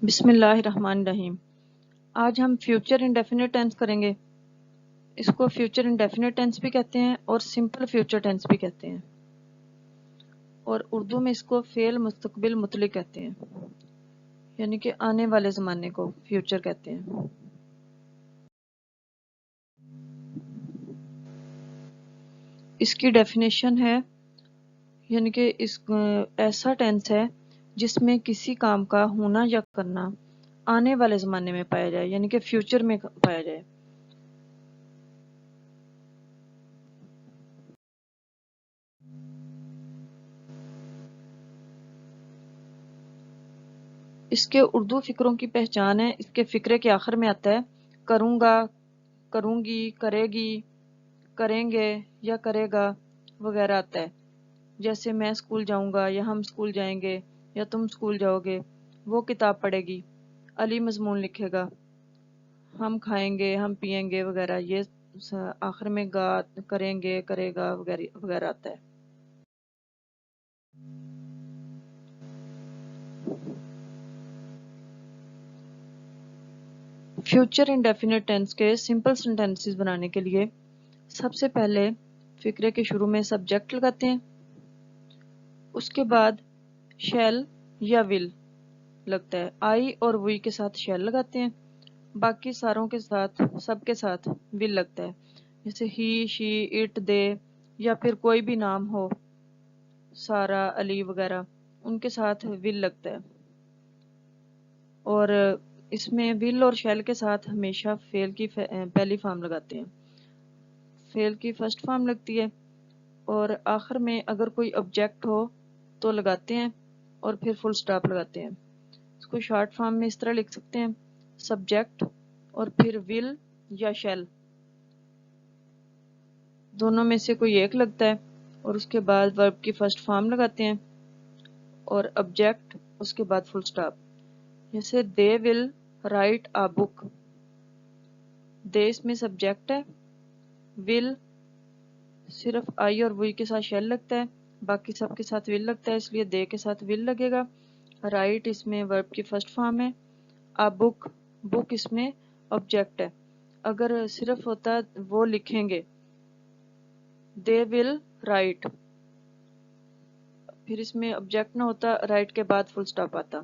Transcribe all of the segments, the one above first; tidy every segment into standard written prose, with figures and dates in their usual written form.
بسم اللہ الرحمن الرحیم۔ آج ہم فیوچر انڈیفینٹ ٹینس کریں گے۔ اس کو فیوچر انڈیفینٹ ٹینس بھی کہتے ہیں اور سمپل فیوچر ٹینس بھی کہتے ہیں، اور اردو میں اس کو فعل مستقبل مطلق کہتے ہیں، یعنی کہ آنے والے زمانے کو فیوچر کہتے ہیں۔ اس کی ڈیفینیشن ہے، یعنی کہ ایسا ٹینس ہے جس میں کسی کام کا ہونا یا کرنا آنے والے زمانے میں پایا جائے، یعنی کہ فیوچر میں پایا جائے۔ اس کے اردو فقروں کی پہچان ہے، اس کے فقرے کے آخر میں آتا ہے کروں گا، کروں گی، کرے گی، کریں گے یا کرے گا وغیرہ آتا ہے۔ جیسے میں اسکول جاؤں گا یا ہم اسکول جائیں گے یا تم اسکول جاؤ گے، وہ کتاب پڑھے گی، علی مضمون لکھے گا، ہم کھائیں گے، ہم پیئیں گے وغیرہ، یہ آخر میں گا، کریں گے، کرے گا وغیرہ آتا ہے۔ فیوچر انڈیفینٹ ٹینس کے سمپل سینٹینسز بنانے کے لیے سب سے پہلے فقرے کے شروع میں سبجیکٹ لگاتے ہیں، اس کے بعد شیل یا ول لگتا ہے، آئی اور وی کے ساتھ شیل لگاتے ہیں، باقی ساروں کے ساتھ، سب کے ساتھ ول لگتا ہے، جیسے ہی، شی، اٹ، دے، یا پھر کوئی بھی نام ہو، سارا، علی وغیرہ، ان کے ساتھ ول لگتا ہے۔ اور اس میں ول اور شیل کے ساتھ ہمیشہ فعل کی پہلی فارم لگاتے ہیں، فعل کی فرسٹ فارم لگتی ہے، اور آخر میں اگر کوئی آبجیکٹ ہو تو لگاتے ہیں اور پھر فل سٹاپ لگاتے ہیں۔ اس کو شارٹ فارم میں اس طرح لکھ سکتے ہیں، سبجیکٹ اور پھر ول یا شیل، دونوں میں سے کوئی ایک لگتا ہے، اور اس کے بعد ورب کی فرسٹ فارم لگاتے ہیں اور آبجیکٹ، اس کے بعد فل سٹاپ۔ جیسے دے ول رائٹ آ بک، دے اس میں سبجیکٹ ہے، ول صرف آئی اور وی کے ساتھ شیل لگتا ہے، باقی سب کے ساتھ ول لگتا ہے، اس لیے دے کے ساتھ ول لگے گا۔ رائٹ اس میں ورب کی فرسٹ فارم ہے، آ بک، بک اس میں آبجیکٹ ہے۔ اگر صرف ہوتا وہ لکھیں گے، دے ول رائٹ، پھر اس میں آبجیکٹ نہ ہوتا، رائٹ کے بعد فل سٹاپ آتا،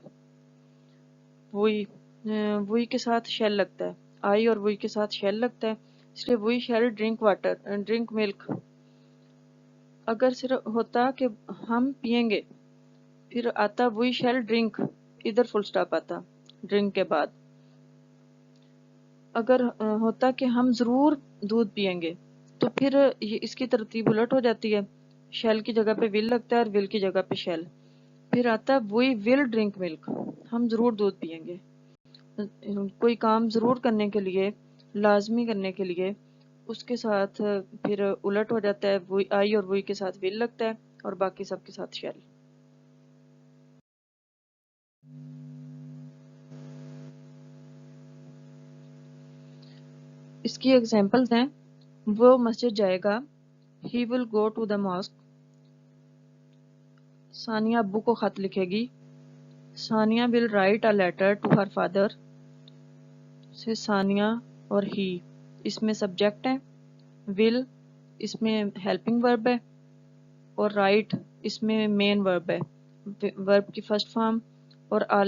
وی کے ساتھ شیل لگتا ہے، آئی اور وی کے ساتھ شیل لگتا ہے، اس لیے we shall drink water, drink milk. اگر صرف ہوتا کہ ہم پیئیں گے، پھر آتا وی شیل ڈرنک، ادھر فل سٹاپ آتا ڈرنک کے بعد۔ اگر ہوتا کہ ہم ضرور دودھ پیئیں گے، تو پھر اس کی ترتیب الٹ ہو جاتی ہے، شیل کی جگہ پہ ول لگتا ہے اور ول کی جگہ پہ شیل، پھر آتا وی ول ڈرنک ملک، ہم ضرور دودھ پیئیں گے۔ کوئی کام ضرور کرنے کے لیے، لازمی کرنے کے لیے، اس کے ساتھ پھر الٹ ہو جاتا ہے، آئی اور وی کے ساتھ ول لگتا ہے اور باقی سب کے ساتھ شیل۔ اس کی ایگزامپلز ہیں، وہ مسجد جائے گا، he will go to the mosque، ثانیہ ابو کو خط لکھے گی، ثانیہ will write a letter to her father، سے ثانیہ اور he اس میں سبجیکٹ ہے، will اس میں ہیلپنگ ورب ہے، اور write اس میں مین ورب ہے، ورب کی فرسٹ فارم، اور a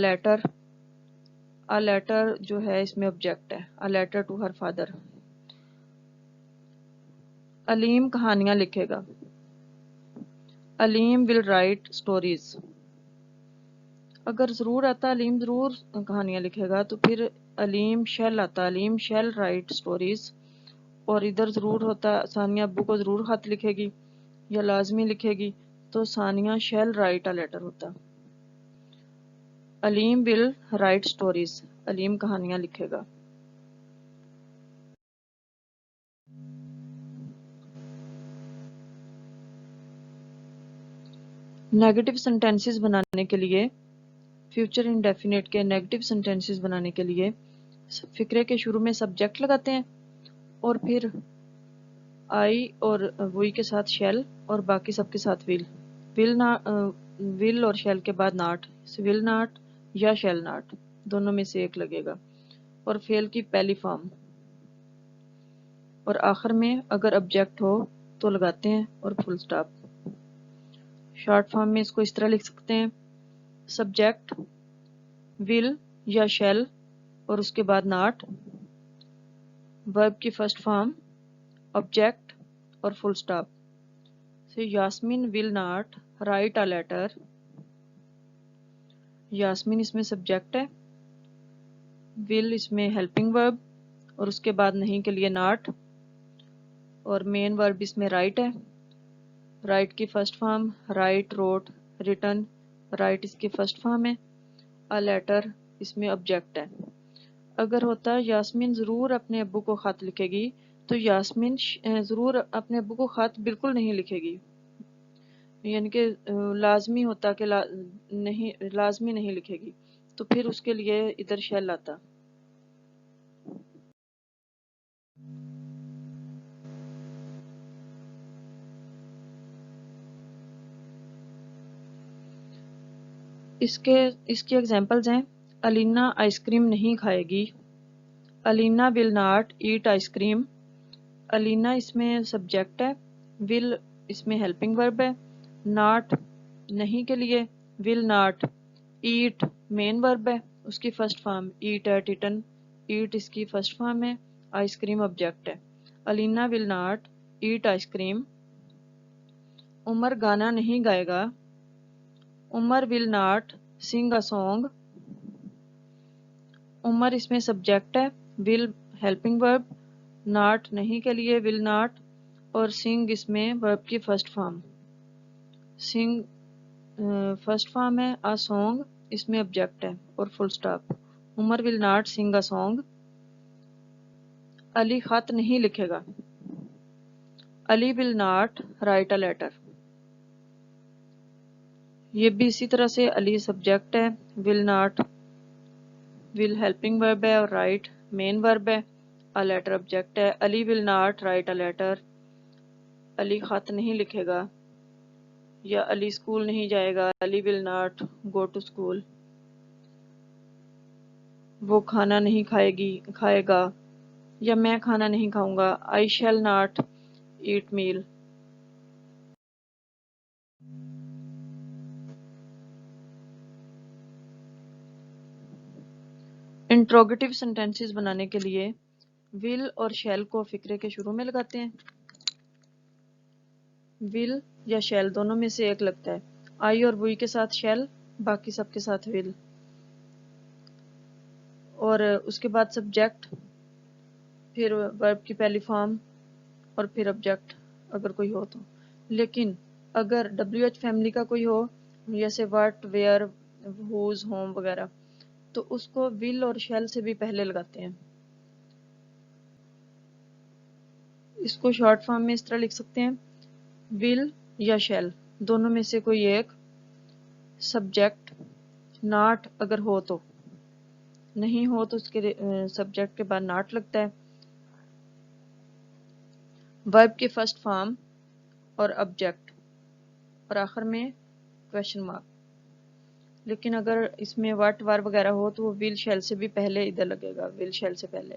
letter جو ہے اس میں آبجیکٹ ہے، a letter to her father۔ علیم کہانیاں لکھے گا، علیم will write stories۔ اگر ضرور آتا علیم ضرور کہانیاں لکھے گا، تو پھر علیم شیل آتا، علیم شیل رائٹ سٹوریز، اور ادھر ضرور ہوتا ثانیہ ابو کو ضرور خط لکھے گی یا لازمی لکھے گی، تو ثانیہ شیل رائٹ اے لیٹر ہوتا۔ علیم ول رائٹ سٹوریز، علیم کہانیاں لکھے گا۔ نیگیٹو سینٹینسز بنانے کے لیے، فیوچر انڈیفینٹ کے نیگیٹو سینٹینسز بنانے کے لیے فقرے کے شروع میں سبجیکٹ لگاتے ہیں، اور پھر آئی اور وی کے ساتھ شیل اور باقی سب کے ساتھ ول اور شیل کے بعد ناٹ، ول ناٹ یا شیل ناٹ۔ दोनों में से एक लगेगा, और फेल की पहली फॉर्म, और आखिर में अगर ऑब्जेक्ट हो तो लगाते हैं और फुल स्टॉप। शॉर्ट फॉर्म में इसको इस तरह लिख सकते हैं, सब्जेक्ट विल या शैल और उसके बाद नॉट, वर्ब की फर्स्ट फॉर्म, ऑब्जेक्ट और full stop. So Yasmeen will not write a letter. Yasmeen इसमें सब्जेक्ट है, विल इसमें हेल्पिंग वर्ब और उसके बाद नहीं के लिए नॉट, और मेन वर्ब इसमें राइट है। राइट की first form, write, wrote, written. Write इसकी फर्स्ट फॉर्म है। अ लेटर इसमें ऑब्जेक्ट है। अगर होता यास्मीन ज़रूर अपने अब्बू को ख़त लिखेगी, तो यास्मीन ज़रूर अपने अब्बू को ख़त बिल्कुल नहीं लिखेगी, यानी कि लाजमी होता कि लाजमी नहीं लिखेगी, तो फिर उसके लिए इधर शैल आता। इसकी एग्जांपल्स हैं, अलीना आइसक्रीम नहीं खाएगी। Alina will not eat ice cream. Alina इसमें सब्जेक्ट है, विल इसमें हेल्पिंग वर्ब है, नॉट नहीं के लिए, will not, eat main verb है, उसकी first form eat ate eaten, eat इसकी फर्स्ट फॉर्म है, आइसक्रीम ऑब्जेक्ट है। Alina will not eat ice cream. Umar गाना नहीं गाएगा। Umar will not sing a song. Umar इसमें सब्जेक्ट है, विल हेल्पिंग वर्ब, नॉट नहीं के लिए, विल नॉट, और सिंग इसमें वर्ब की first form. Sing first form है, अ सॉन्ग इसमें ऑब्जेक्ट है और full stop. Umar will not sing a song. Ali खत नहीं लिखेगा। Ali will not write a letter. ये भी इसी तरह से, अली सब्जेक्ट है, will not, will helping verb है और राइट मेन वर्ब है, अ लेटर ऑब्जेक्ट है। Ali will not write a letter. Ali खत नहीं लिखेगा, या अली स्कूल नहीं जाएगा। Ali will not go to school. वो खाना नहीं खाएगा, या मैं खाना नहीं खाऊंगा। I shall not eat meal. Interrogative sentences बनाने के लिए विल और शैल को फिक्रे के शुरू में लगाते हैं। विल या शैल दोनों में से एक लगता है। आई और वी के साथ शैल, बाकी सबके साथ विल, और उसके बाद सब्जेक्ट, फिर वर्ब की पहली फॉर्म, और फिर ऑब्जेक्ट अगर कोई हो तो। लेकिन अगर WH फैमिली का कोई हो, जैसे व्हाट, वेयर, हुज, होम वगैरह, तो उसको विल और शैल से भी पहले लगाते हैं। इसको शॉर्ट फॉर्म में इस तरह लिख सकते हैं, विल या शैल दोनों में से कोई एक, सब्जेक्ट, नॉट अगर हो तो, नहीं हो तो उसके सब्जेक्ट के बाद नॉट लगता है, वर्ब की फर्स्ट फॉर्म और ऑब्जेक्ट, और आखिर में क्वेश्चन मार्क। लेकिन अगर इसमें व्हाट, वार वगैरह हो तो वो विल शैल से भी पहले इधर लगेगा, विल शैल से पहले।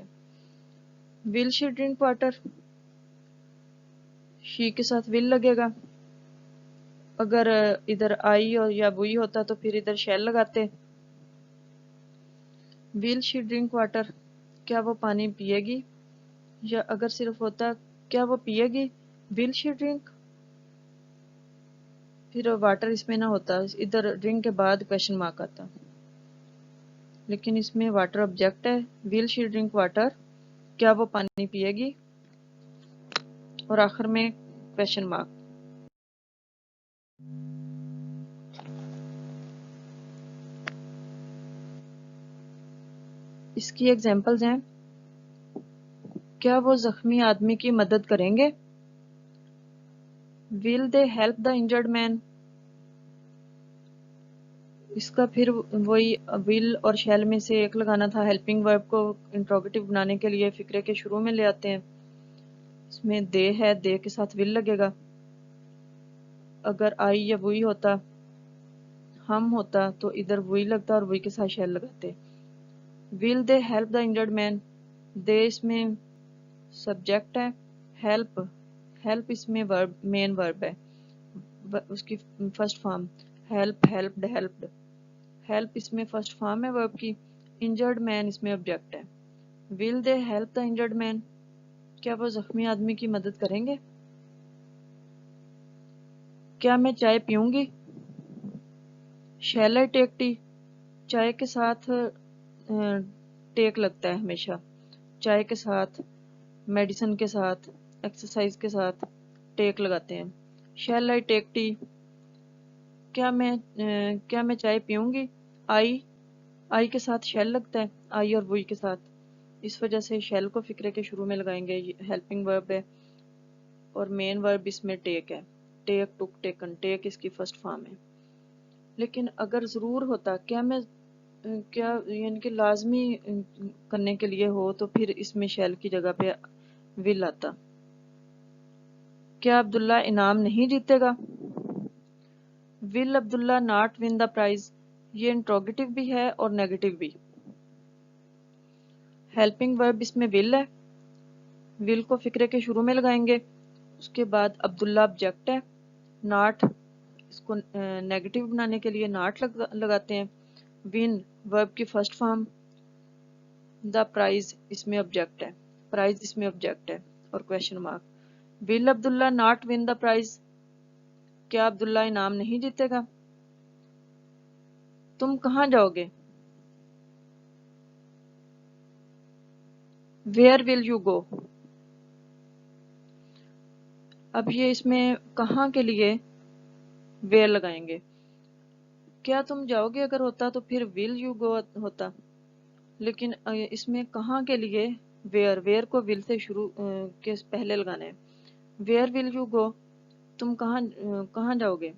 Will she drink water, she के साथ विल लगेगा। अगर इधर आई और या बुई होता तो फिर इधर शैल लगाते। विल शी ड्रिंक वाटर, क्या वो पानी पिएगी, या अगर सिर्फ होता क्या वो पिएगी, विल शी ड्रिंक, फिर वाटर इसमें ना होता, इधर ड्रिंक के बाद क्वेश्चन मार्क आता। लेकिन इसमें वाटर ऑब्जेक्ट है, विल शी ड्रिंक वाटर, क्या वो पानी पिएगी, और आखिर में क्वेश्चन मार्क। इसकी एग्जांपल्स हैं, क्या वो जख्मी आदमी की मदद करेंगे, will they help the injured man. इसका फिर वही विल और शैल में से एक लगाना था। हेल्पिंग वर्ब को इंट्रोगेटिव बनाने के लिए फिक्रे के शुरू में ले आते हैं। इसमें दे है, दे के साथ विल लगेगा। अगर आई या वही होता, हम होता, तो इधर वही लगता और वही के साथ शैल लगाते। will they help the injured man, they इसमें सब्जेक्ट है, हेल्प इसमें वर्ब, मेन वर्ब है, उसकी फर्स्ट फॉर्म, हेल्प्ड, हेल्प इसमें फर्स्ट फॉर्म है वर्ब की, इंजर्ड मैन इसमें ऑब्जेक्ट है। Will they help the injured man, क्या वो जख्मी आदमी की मदद करेंगे? क्या मैं चाय पीऊंगी? शैल आई टेक टी, चाय के साथ टेक लगता है हमेशा, चाय के साथ, मेडिसिन के साथ, एक्सरसाइज के साथ टेक लगाते हैं। शैल आई टेक टी, क्या मैं चाय पीऊंगी? आई के साथ शैल लगता है, आई और वुई के साथ, इस वजह से शैल को फिक्रे के शुरू में लगाएंगे। हेल्पिंग वर्ब है और मेन वर्ब इसमें टेक है, टेक, टुक, टेकन, टेक इसकी फर्स्ट फॉर्म है। लेकिन अगर ज़रूर होता, क्या यानी कि लाजमी करने के लिए हो, तो फिर इसमें शैल की जगह पे विल आता। क्या अब्दुल्ला इनाम नहीं जीतेगा? Will Abdullah not win the prize, ये इंट्रोगेटिव भी है और नेगेटिव भी। हेल्पिंग वर्ब इसमें विल है, विल को फिक्रे के शुरू में लगाएंगे, उसके बाद अब्दुल्ला ऑब्जेक्ट है, नॉट इसको नेगेटिव बनाने के लिए नॉट लगाते हैं, विन वर्ब की फर्स्ट फॉर्म, द प्राइज इसमें ऑब्जेक्ट है, प्राइज इसमें ऑब्जेक्ट है और question mark. Will Abdullah not win the prize, क्या अब्दुल्ला इनाम नहीं जीतेगा? तुम कहाँ जाओगे? वेयर विल यू गो, अब ये इसमें कहाँ के लिए वेयर लगाएंगे। क्या तुम जाओगे अगर होता तो फिर विल यू गो होता, लेकिन इसमें कहाँ के लिए वेयर को विल से शुरू के पहले लगाना है। वेयर विल यू गो, तुम कहाँ जाओगे।